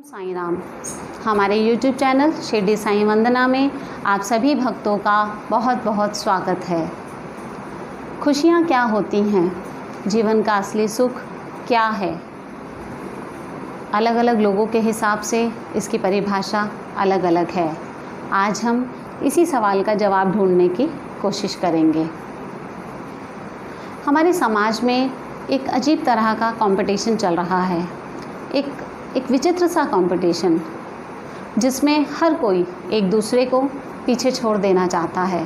साईं राम। हमारे YouTube channel Shirdi Sai वंदना में आप सभी भक्तों का बहुत बहुत स्वागत है। खुशियाँ क्या होती हैं? जीवन का असली सुख क्या है? अलग अलग लोगों के हिसाब से इसकी परिभाषा अलग अलग है। आज हम इसी सवाल का जवाब ढूंढने की कोशिश करेंगे। हमारे समाज में एक अजीब तरह का कंपटीशन चल रहा है, एक विचित्र सा कंपटीशन जिसमें हर कोई एक दूसरे को पीछे छोड़ देना चाहता है।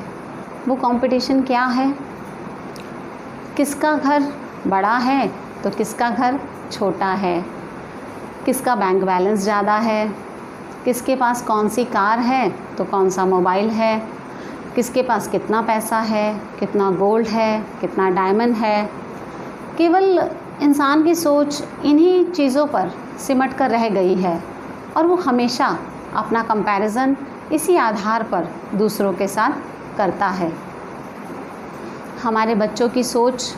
वो कंपटीशन क्या है? किसका घर बड़ा है तो किसका घर छोटा है, किसका बैंक बैलेंस ज़्यादा है, किसके पास कौन सी कार है तो कौन सा मोबाइल है, किसके पास कितना पैसा है, कितना गोल्ड है, कितना डायमंड है। केवल इंसान की सोच इन्हीं चीज़ों पर सिमट कर रह गई है और वो हमेशा अपना कंपैरिजन इसी आधार पर दूसरों के साथ करता है। हमारे बच्चों की सोच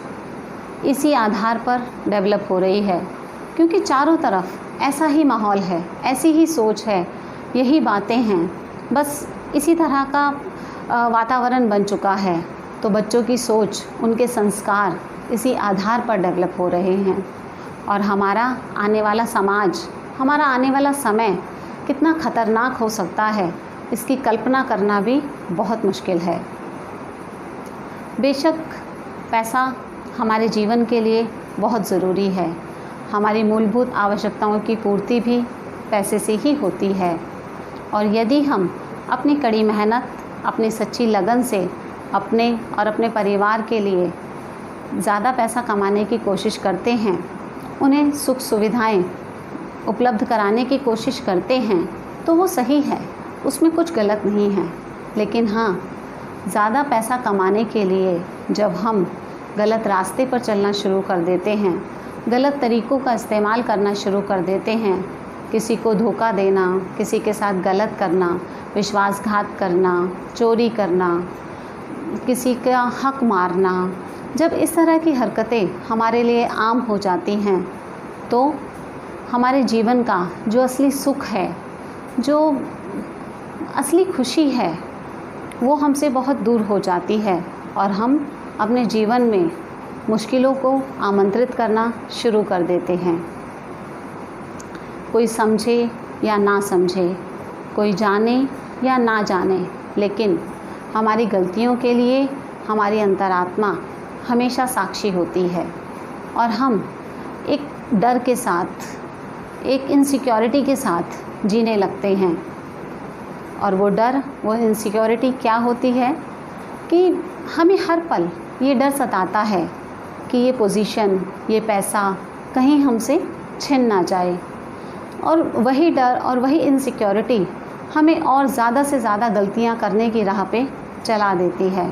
इसी आधार पर डेवलप हो रही है क्योंकि चारों तरफ ऐसा ही माहौल है, ऐसी ही सोच है, यही बातें हैं, बस इसी तरह का वातावरण बन चुका है। तो बच्चों की सोच, उनके संस्कार इसी आधार पर डेवलप हो रहे हैं और हमारा आने वाला समाज, हमारा आने वाला समय कितना ख़तरनाक हो सकता है, इसकी कल्पना करना भी बहुत मुश्किल है। बेशक पैसा हमारे जीवन के लिए बहुत ज़रूरी है। हमारी मूलभूत आवश्यकताओं की पूर्ति भी पैसे से ही होती है और यदि हम अपनी कड़ी मेहनत, अपनी सच्ची लगन से अपने और अपने परिवार के लिए ज़्यादा पैसा कमाने की कोशिश करते हैं, उन्हें सुख सुविधाएं उपलब्ध कराने की कोशिश करते हैं तो वो सही है, उसमें कुछ गलत नहीं है। लेकिन हाँ, ज़्यादा पैसा कमाने के लिए जब हम गलत रास्ते पर चलना शुरू कर देते हैं, गलत तरीक़ों का इस्तेमाल करना शुरू कर देते हैं, किसी को धोखा देना, किसी के साथ गलत करना, विश्वासघात करना, चोरी करना, किसी का हक मारना, जब इस तरह की हरकतें हमारे लिए आम हो जाती हैं तो हमारे जीवन का जो असली सुख है, जो असली खुशी है, वो हमसे बहुत दूर हो जाती है और हम अपने जीवन में मुश्किलों को आमंत्रित करना शुरू कर देते हैं। कोई समझे या ना समझे, कोई जाने या ना जाने, लेकिन हमारी गलतियों के लिए हमारी अंतरात्मा हमेशा साक्षी होती है और हम एक डर के साथ, एक इनसिक्योरिटी के साथ जीने लगते हैं। और वो डर, वो इनसिक्योरिटी क्या होती है कि हमें हर पल ये डर सताता है कि ये पोजीशन, ये पैसा कहीं हमसे छिन ना जाए। और वही डर और वही इनसिक्योरिटी हमें और ज़्यादा से ज़्यादा गलतियाँ करने की राह पे चला देती है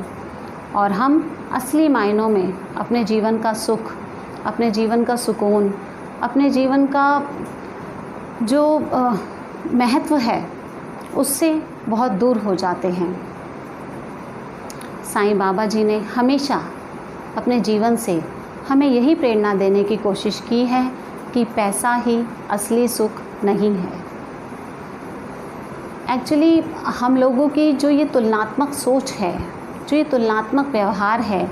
और हम असली मायनों में अपने जीवन का सुख, अपने जीवन का सुकून, अपने जीवन का जो महत्व है उससे बहुत दूर हो जाते हैं। साईं बाबा जी ने हमेशा अपने जीवन से हमें यही प्रेरणा देने की कोशिश की है कि पैसा ही असली सुख नहीं है। एक्चुअली हम लोगों की जो ये तुलनात्मक सोच है, जो ये तुलनात्मक व्यवहार है,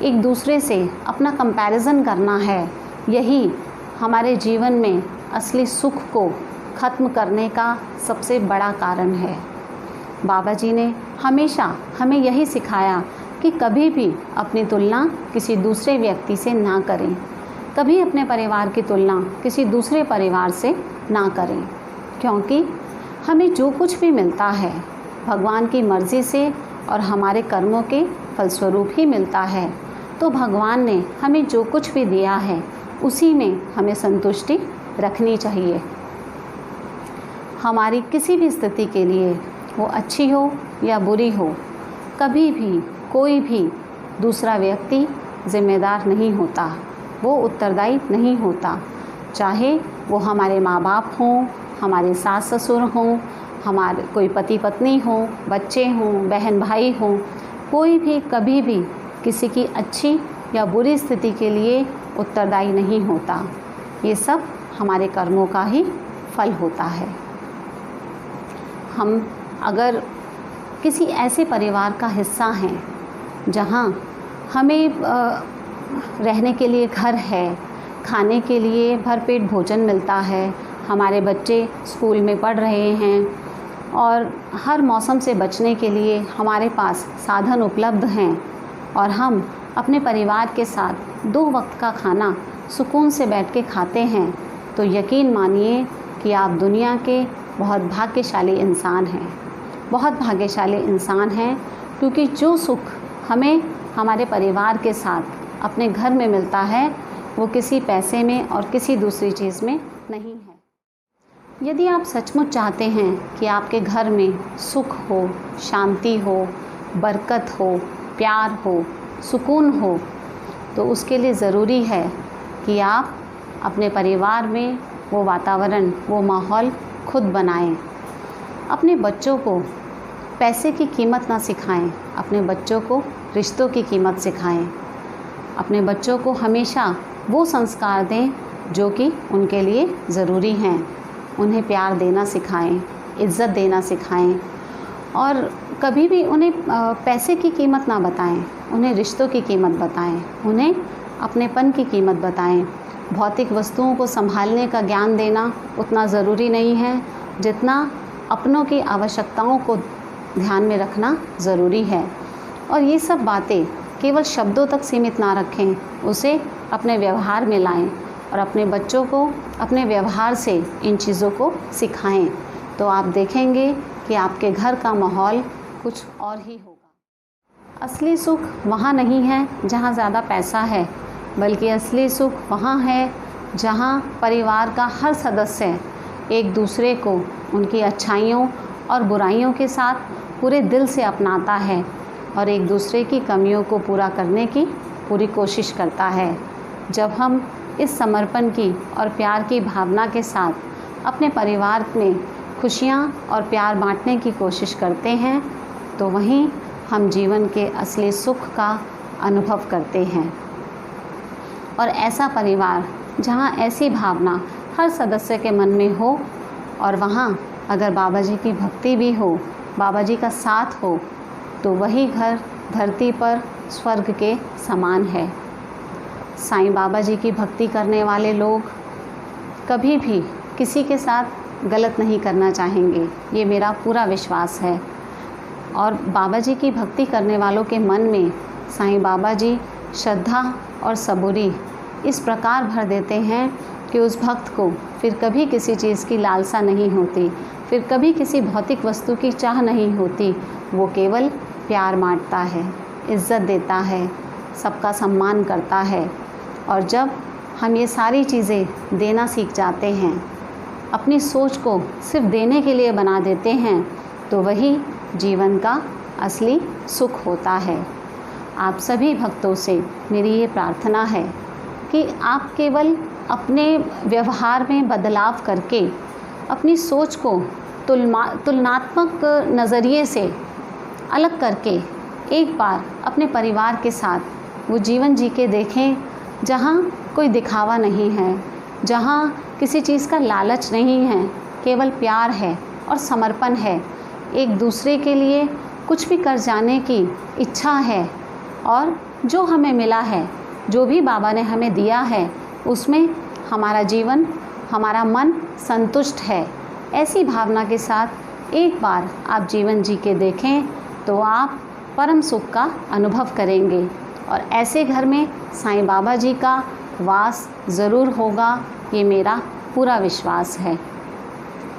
एक दूसरे से अपना कंपैरिजन करना है, यही हमारे जीवन में असली सुख को ख़त्म करने का सबसे बड़ा कारण है। बाबा जी ने हमेशा हमें यही सिखाया कि कभी भी अपनी तुलना किसी दूसरे व्यक्ति से ना करें, कभी अपने परिवार की तुलना किसी दूसरे परिवार से ना करें, क्योंकि हमें जो कुछ भी मिलता है भगवान की मर्ज़ी से और हमारे कर्मों के फलस्वरूप ही मिलता है। तो भगवान ने हमें जो कुछ भी दिया है उसी में हमें संतुष्टि रखनी चाहिए। हमारी किसी भी स्थिति के लिए, वो अच्छी हो या बुरी हो, कभी भी कोई भी दूसरा व्यक्ति जिम्मेदार नहीं होता, वो उत्तरदायी नहीं होता। चाहे वो हमारे माँ बाप हों, हमारे सास ससुर हों, हमारे कोई पति पत्नी हो, बच्चे हों, बहन भाई हों, कोई भी कभी भी किसी की अच्छी या बुरी स्थिति के लिए उत्तरदायी नहीं होता। ये सब हमारे कर्मों का ही फल होता है। हम अगर किसी ऐसे परिवार का हिस्सा हैं जहाँ हमें रहने के लिए घर है, खाने के लिए भरपेट भोजन मिलता है, हमारे बच्चे स्कूल में पढ़ रहे हैं और हर मौसम से बचने के लिए हमारे पास साधन उपलब्ध हैं और हम अपने परिवार के साथ 2 वक्त का खाना सुकून से बैठ के खाते हैं, तो यकीन मानिए कि आप दुनिया के बहुत भाग्यशाली इंसान हैं। बहुत भाग्यशाली इंसान हैं, क्योंकि जो सुख हमें हमारे परिवार के साथ अपने घर में मिलता है वो किसी पैसे में और किसी दूसरी चीज़ में नहीं है। यदि आप सचमुच चाहते हैं कि आपके घर में सुख हो, शांति हो, बरकत हो, प्यार हो, सुकून हो, तो उसके लिए ज़रूरी है कि आप अपने परिवार में वो वातावरण, वो माहौल खुद बनाएं। अपने बच्चों को पैसे की कीमत ना सिखाएं, अपने बच्चों को रिश्तों की कीमत सिखाएं। अपने बच्चों को हमेशा वो संस्कार दें जो कि उनके लिए ज़रूरी हैं। उन्हें प्यार देना सिखाएं, इज़्ज़त देना सिखाएं और कभी भी उन्हें पैसे की कीमत ना बताएं, उन्हें रिश्तों की कीमत बताएं, उन्हें अपनेपन की कीमत बताएं। भौतिक वस्तुओं को संभालने का ज्ञान देना उतना ज़रूरी नहीं है जितना अपनों की आवश्यकताओं को ध्यान में रखना ज़रूरी है। और ये सब बातें केवल शब्दों तक सीमित ना रखें, उसे अपने व्यवहार में लाएं और अपने बच्चों को अपने व्यवहार से इन चीज़ों को सिखाएं। तो आप देखेंगे कि आपके घर का माहौल कुछ और ही होगा। असली सुख वहाँ नहीं है जहाँ ज़्यादा पैसा है, बल्कि असली सुख वहाँ है जहाँ परिवार का हर सदस्य एक दूसरे को उनकी अच्छाइयों और बुराइयों के साथ पूरे दिल से अपनाता है और एक दूसरे की कमियों को पूरा करने की पूरी कोशिश करता है। जब हम इस समर्पण की और प्यार की भावना के साथ अपने परिवार में खुशियाँ और प्यार बांटने की कोशिश करते हैं, तो वहीं हम जीवन के असली सुख का अनुभव करते हैं। और ऐसा परिवार जहाँ ऐसी भावना हर सदस्य के मन में हो और वहाँ अगर बाबा जी की भक्ति भी हो, बाबा जी का साथ हो, तो वही घर धरती पर स्वर्ग के समान है। साईं बाबा जी की भक्ति करने वाले लोग कभी भी किसी के साथ गलत नहीं करना चाहेंगे, ये मेरा पूरा विश्वास है। और बाबा जी की भक्ति करने वालों के मन में साईं बाबा जी श्रद्धा और सबूरी इस प्रकार भर देते हैं कि उस भक्त को फिर कभी किसी चीज़ की लालसा नहीं होती, फिर कभी किसी भौतिक वस्तु की चाह नहीं होती। वो केवल प्यार बांटता है, इज़्ज़त देता है, सबका सम्मान करता है। और जब हम ये सारी चीज़ें देना सीख जाते हैं, अपनी सोच को सिर्फ देने के लिए बना देते हैं, तो वही जीवन का असली सुख होता है। आप सभी भक्तों से मेरी ये प्रार्थना है कि आप केवल अपने व्यवहार में बदलाव करके अपनी सोच को तुलनात्मक नज़रिए से अलग करके एक बार अपने परिवार के साथ वो जीवन जी के देखें जहाँ कोई दिखावा नहीं है, जहाँ किसी चीज़ का लालच नहीं है, केवल प्यार है और समर्पण है। एक दूसरे के लिए कुछ भी कर जाने की इच्छा है और जो हमें मिला है, जो भी बाबा ने हमें दिया है, उसमें हमारा जीवन, हमारा मन संतुष्ट है। ऐसी भावना के साथ एक बार आप जीवन जी के देखें तो आप परम सुख का अनुभव करेंगे और ऐसे घर में साईं बाबा जी का वास ज़रूर होगा, ये मेरा पूरा विश्वास है।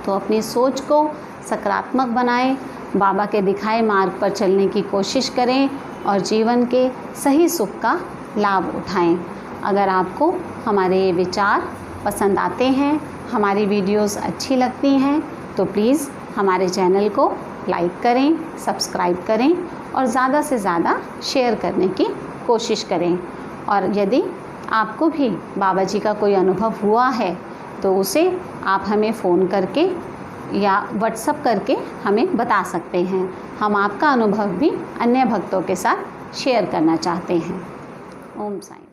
तो अपनी सोच को सकारात्मक बनाएं, बाबा के दिखाए मार्ग पर चलने की कोशिश करें और जीवन के सही सुख का लाभ उठाएं। अगर आपको हमारे ये विचार पसंद आते हैं, हमारी वीडियोस अच्छी लगती हैं, तो प्लीज़ हमारे चैनल को लाइक करें, सब्सक्राइब करें और ज़्यादा से ज़्यादा शेयर करने की कोशिश करें। और यदि आपको भी बाबा जी का कोई अनुभव हुआ है तो उसे आप हमें फ़ोन करके या व्हाट्सएप करके हमें बता सकते हैं। हम आपका अनुभव भी अन्य भक्तों के साथ शेयर करना चाहते हैं। ओम साईं।